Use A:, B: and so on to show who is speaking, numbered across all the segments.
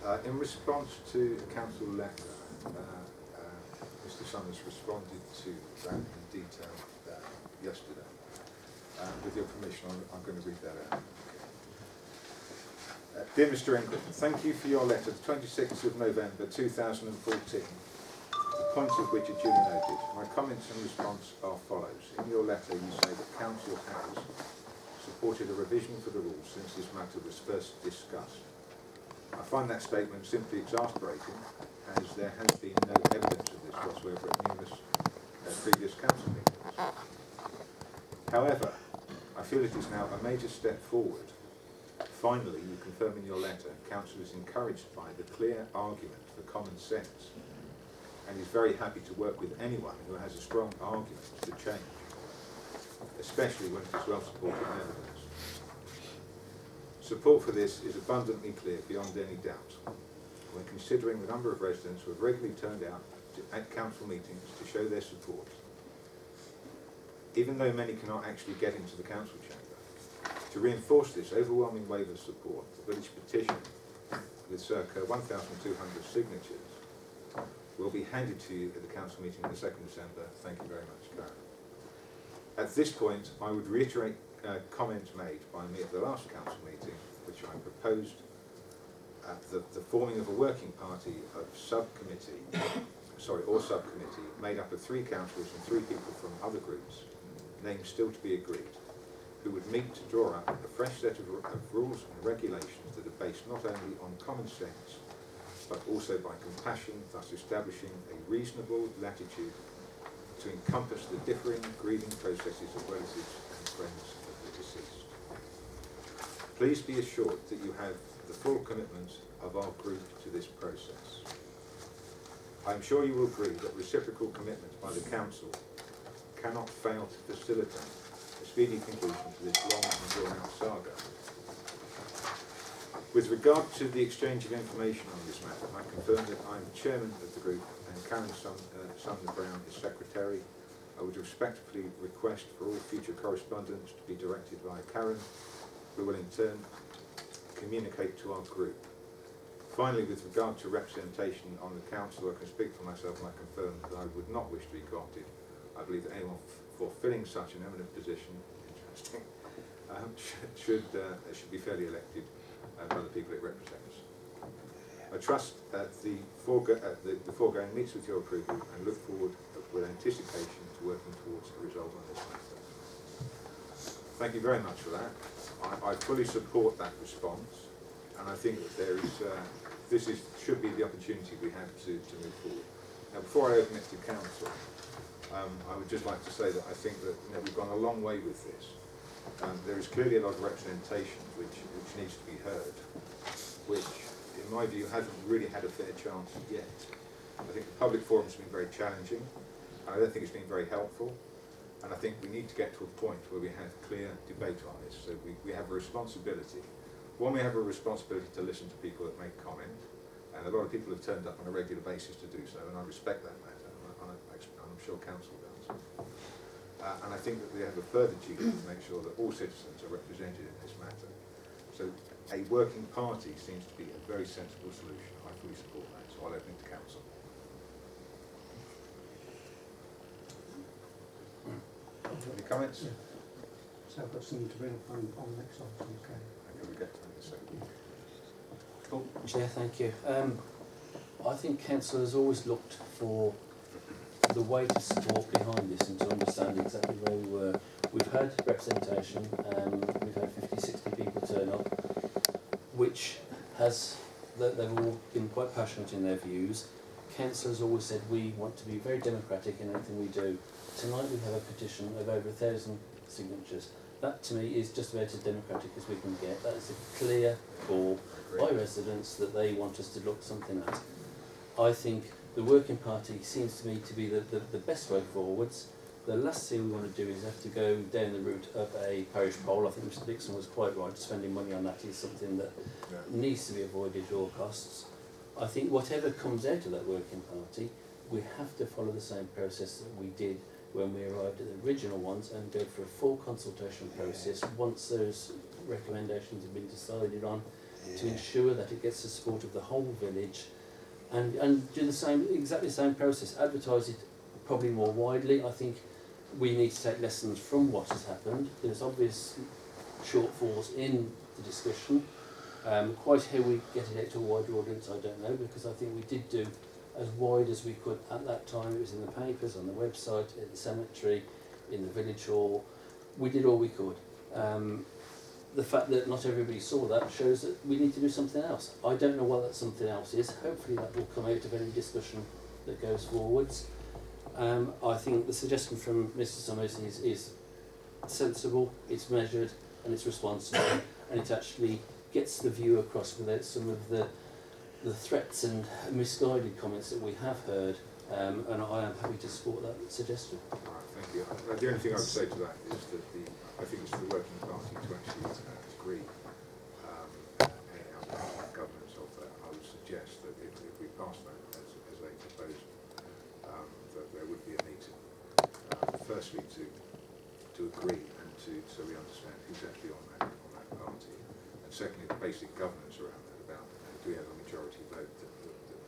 A: In response to a council letter, Mr. Summers responded to that in detail yesterday. With your permission, I'm going to read that out. Dear Mr. England, thank you for your letter, the 26th of November 2014, the points of which are duly noted. My comments in response are follows. In your letter you say that Council has supported a revision for the rules since this matter was first discussed. I find that statement simply exasperating, as there has been no evidence of this whatsoever at numerous previous council meetings. However, I feel it is now a major step forward. Finally, you confirm in your letter, Council is encouraged by the clear argument for common sense and is very happy to work with anyone who has a strong argument to change, especially when it is well supported in evidence. Support for this is abundantly clear beyond any doubt when considering the number of residents who have regularly turned out at council meetings to show their support. Even though many cannot actually get into the council chamber, to reinforce this overwhelming wave of support, the village petition with circa 1,200 signatures will be handed to you at the council meeting on the 2nd of December. Thank you very much, Karen. At this point, I would reiterate comments made by me at the last council meeting, which I proposed the forming of a working party of subcommittee made up of 3 councillors and 3 people from other groups, names still to be agreed, who would meet to draw up a fresh set of rules and regulations that are based not only on common sense, but also by compassion, thus establishing a reasonable latitude to encompass the differing grieving processes of relatives and friends of the deceased. Please be assured that you have the full commitment of our group to this process. I am sure you will agree that reciprocal commitment by the Council cannot fail to facilitate a speedy conclusion to this long and drawn-out saga. With regard to the exchange of information on this matter, I confirm that I am chairman of the group and Karen Sumner Brown is secretary. I would respectfully request for all future correspondence to be directed by Karen, who will in turn communicate to our group. Finally, with regard to representation on the council, I can speak for myself and I confirm that I would not wish to be co-opted. I believe that anyone fulfilling such an eminent position, should be fairly elected by the people it represents. I trust that the foregoing meets with your approval and look forward with anticipation to working towards a result on this matter. Thank you very much for that. I fully support that response, and I think that there is should be the opportunity we have to move forward. Now, before I open it to council, I would just like to say that I think that we've gone a long way with this. There is clearly a lot of representation which needs to be heard, which, in my view, hasn't really had a fair chance yet. I think the public forum has been very challenging, and I don't think it's been very helpful. And I think we need to get to a point where we have clear debate on this. So we have a responsibility. One, we have a responsibility to listen to people that make comment, and a lot of people have turned up on a regular basis to do so, and I respect that matter, and I'm sure council does. And I think that we have a further duty to make sure that all citizens are represented in this matter. So a working party seems to be a very sensible solution. I fully support that, so I'll open it to council. Any comments?
B: Yeah. So I've got something to bring up on the next item, okay?
A: Can we get to it in a second?
C: Oh, Chair, thank you. I think council has always looked for the way to support behind this and to understand exactly where we were. We've had representation, we've had 50, 60 people turn up, which has, they've all been quite passionate in their views. Council has always said we want to be very democratic in everything we do. Tonight we have a petition of over 1,000 signatures. That to me is just about as democratic as we can get. That is a clear call by residents that they want us to look something at. I think the working party seems to me to be the best way forwards. The last thing we want to do is have to go down the route of a parish poll. I think Mr Dixon was quite right. Spending money on that is something that needs to be avoided at all costs. I think whatever comes out of that working party, we have to follow the same process that we did when we arrived at the original ones and go for a full consultation process once those recommendations have been decided on to ensure that it gets the support of the whole village, and do the same, exactly the same process, advertise it probably more widely. I think we need to take lessons from what has happened. There's obvious shortfalls in the discussion. Quite how we get it out to a wider audience, I don't know, because I think we did do as wide as we could at that time. It was in the papers, on the website, at the cemetery, in the village hall. We did all we could. The fact that not everybody saw that shows that we need to do something else. I don't know what that something else is. Hopefully that will come out of any discussion that goes forwards. I think the suggestion from Mr Summers is sensible, it's measured and it's responsible, and it actually gets the view across without some of the threats and misguided comments that we have heard, and I am happy to support that suggestion.
A: All right, thank you. The only thing I would say to that is that I think it's the working party to actually agree any outcome governance of that. I would suggest that if we pass that as they propose, that there would be a meeting. Firstly, to agree and so we understand who's actually on that party, and secondly, the basic governance around that. About do we have a majority vote that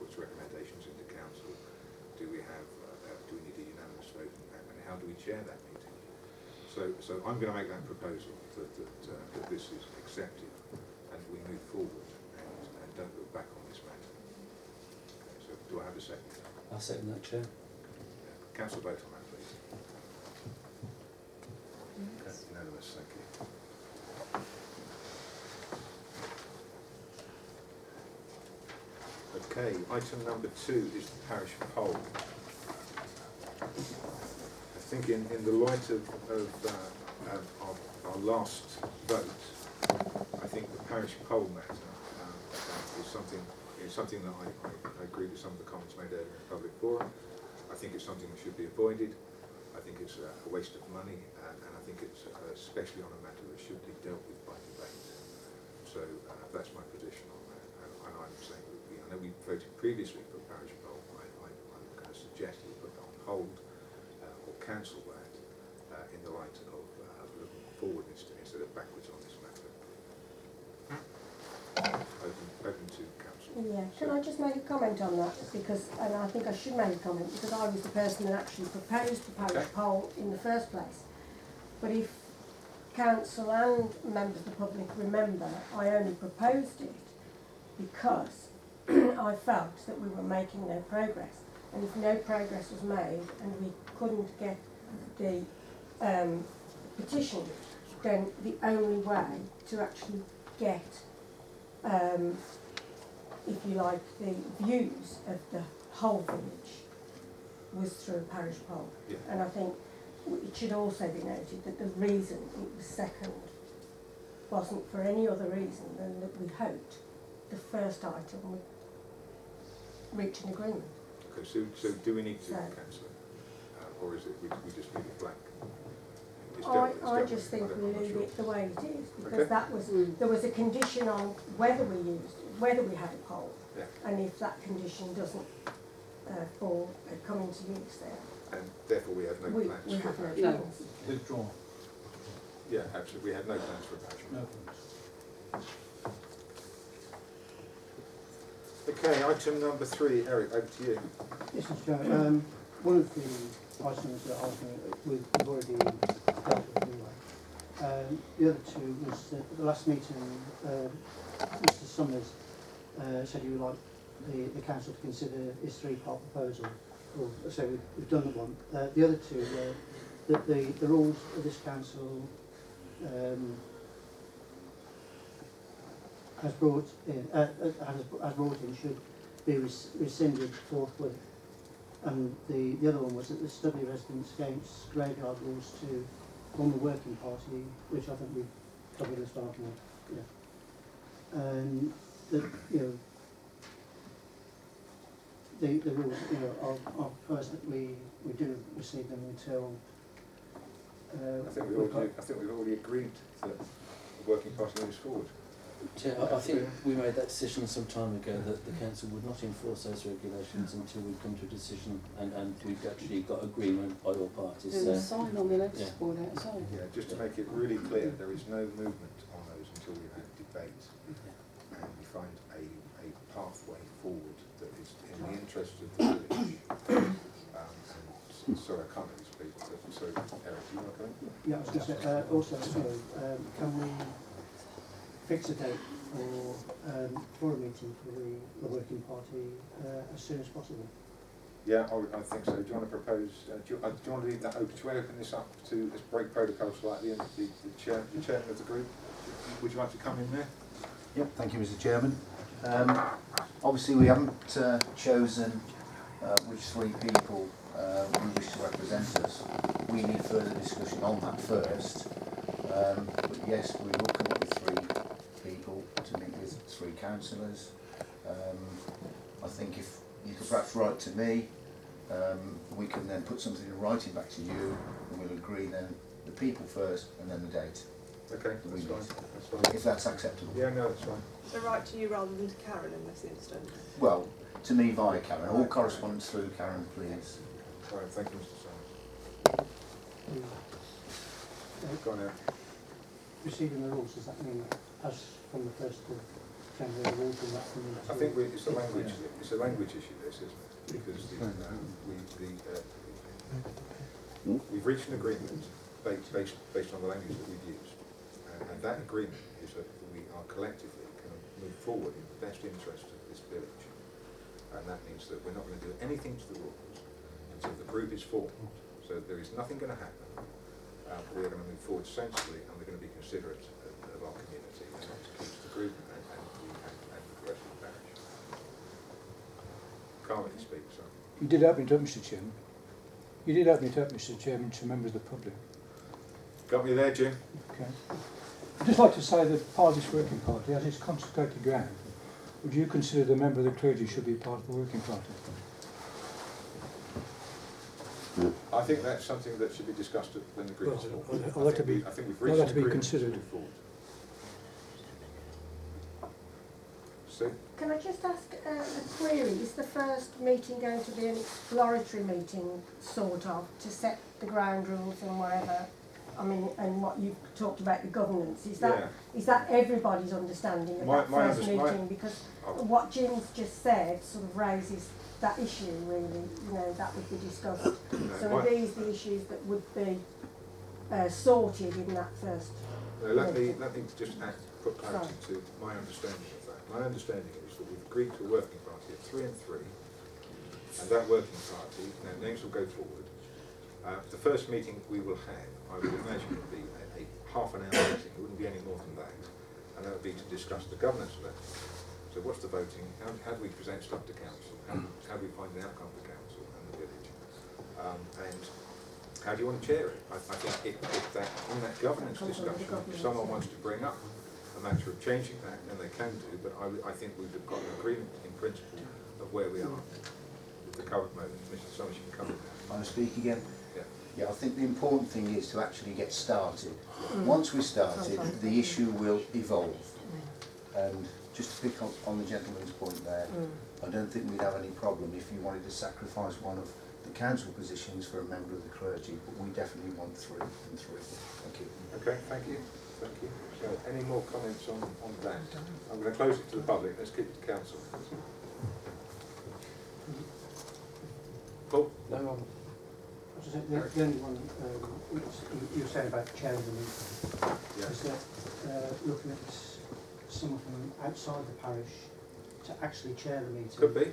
A: puts recommendations into council? Do we need a unanimous vote, and how do we chair that meeting? So I'm going to make that proposal that this is accepted and we move forward and don't look back on this matter. Okay, so do I have a second?
C: I'll second that, Chair.
A: Council vote on that, please. Okay, unanimous, thank you. Okay, item number 2 is the parish poll. I think in the light of our last vote, I think the parish poll matter is something that I agree with some of the comments made earlier in public forum. I think it's something that should be avoided. I think it's a waste of money, and I think it's especially on a matter that should be dealt with by debate. So that's my position on that. And I'm saying that I know we voted previously for a parish poll. I'm going to suggest we put that on hold or cancel that in the light of looking forward instead of backwards on this matter. Open to council.
D: Yeah, can I just make a comment on that? Because, and I think I should make a comment because I was the person that actually proposed the parish poll in the first place. But if council and members of the public remember, I only proposed it because I felt that we were making no progress. And if no progress was made and we couldn't get the petition, then the only way to actually get if you like, the views of the whole village was through a parish poll.
A: Yeah.
D: And I think it should also be noted that the reason it was second wasn't for any other reason than that we hoped the first item would reach an agreement.
A: Okay, so do we need to
D: So-
A: cancel it? Or is it we just leave it blank?
D: I just think we leave it the way it is because that was there was a condition on whether we had a poll,
A: Yeah.
D: and if that condition doesn't come into use there,
A: And therefore we have no
D: we
A: plans for
D: have
A: a
D: no
A: parish.
D: plans.
E: Withdraw.
A: Yeah, absolutely. We had no plans for a parish.
E: No.
A: Okay, item number 3, Eric, over to you.
B: Yes, Mr. Chairman. One of the items that I was going to, we've already dealt with anyway. The other two was at the last meeting, Mr. Summers said he would like the council to consider his 3-part proposal. Or, so we've done the one. The other two were that the rules of this council has brought in should be rescinded forthwith. And the other one was that the Studley residents against graveyard rules to form a working party, which I think we've covered as part of it. Yeah. And the rules, are first that we do receive them until.
A: I think we've already agreed that the working party moves forward.
C: Chair, I think we made that decision some time ago that the council would not enforce those regulations until we've come to a decision and we've actually got agreement by all parties.
F: There's a sign on the notice
C: yeah.
F: board outside.
A: Yeah, just to make it really clear, there is no movement on those until we've had debate. And forward that is in the interest of the village. And sorry, I can't really speak, but so Eric, do you want to come in?
B: Yeah, I was going to say, also, can we fix a date for a meeting for the working party as soon as possible?
A: Yeah, I think so. Do you want to propose, do you want to leave that open? Should we open this up to, let's break protocol slightly, and the chairman of the group, would you like to come in there?
E: Yep, thank you, Mr. Chairman. Obviously, we haven't chosen which three people we wish to represent us. We need further discussion on that first. But yes, we will come up with three people to meet with three councillors. I think if you could perhaps write to me, we can then put something in writing back to you, and we'll agree then the people first and then the date.
A: Okay, that's fine. That's fine.
E: If that's acceptable.
A: Yeah, no, that's fine.
F: So write to you rather than to Karen in this instance?
E: Well, to me via Karen. All correspondence through Karen, please.
A: Right, thank you, Mr. Summers. Go on now.
B: Receiving the rules, does that mean as from the 1st of January, the rules will not come into?
A: I think it's a language. It's a language issue. This, isn't it? Because we've reached an agreement based on the language that we've used, and that agreement is that we are collectively going to move forward in the best interest of this village, and that means that we're not going to do anything to the rules until the group is formed. So there is nothing going to happen. We're going to move forward sensibly, and we're going to be considerate of our community and not to keep the group and the rest of the parish. Can't really speak, so.
G: You did open it up, Mr. Chairman. You did open it up, Mr. Chairman, to members of the public.
A: Got me there, Jim?
G: Okay. I'd just like to say that part of this working party, as it's consecrated ground, would you consider the member of the clergy should be part of the working party?
A: I think that's something that should be discussed when the group is formed.
G: I'd like to be,
A: I think we've
G: I'd
A: reached
G: like to
A: an
G: be
A: agreement
G: considered.
A: move forward. Sue?
D: Can I just ask a query? Is the first meeting going to be an exploratory meeting, sort of, to set the ground rules and whatever? I mean, and what you've talked about, the governance, is that everybody's understanding of that first meeting? Because what Jim's just said sort of raises that issue, really, you know, that would be discussed. So are these the issues that would be sorted in that first?
A: No, let me just put clarity to my understanding of that. My understanding is that we've agreed to a working party of 3 and 3, and that working party, now names will go forward. The first meeting we will have, I would imagine, would be a half-an-hour meeting. It wouldn't be any more than that, and that would be to discuss the governance of that. So what's the voting? How do we present stuff to council? How do we find an outcome for council and the village? And how do you want to chair it? I think if that in that governance discussion, if someone wants to bring up a matter of changing that, then they can do. But I think we've got an agreement in principle of where we are with the current moment. Mr. Summers, you can come in now.
E: Can I speak again?
A: Yeah.
E: Yeah, I think the important thing is to actually get started. Once we're started, the issue will evolve. And just to pick up on the gentleman's point there, I don't think we'd have any problem if you wanted to sacrifice one of the council positions for a member of the clergy, but we definitely want 3 and 3. Thank you.
A: Okay, thank you. Thank you. So, any more comments on that? I'm going to close it to the public. Let's keep it to council. Paul?
C: No,
B: The only one you were saying about the chair of the meeting,
A: Yeah.
B: is that looking at someone from outside the parish to actually chair the meeting.
A: Could be.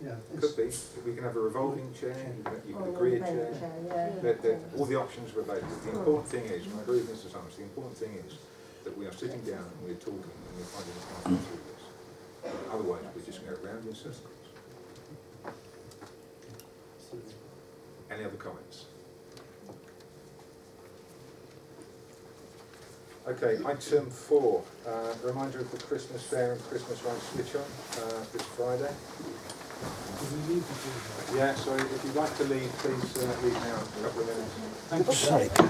B: Yeah,
A: Could be. We can have a revolving chair. You can agree a chair. All the options are available. The important thing is, and I agree with Mr. Summers, the important thing is that we are sitting down and we're talking and we're finding a path through this. Otherwise, we're just going around in circles. Any other comments? Okay, item 4, reminder of the Christmas fair and Christmas lights switch on this Friday. Yeah, sorry, if you'd like to leave, please leave now in a couple of minutes.
G: Thank you.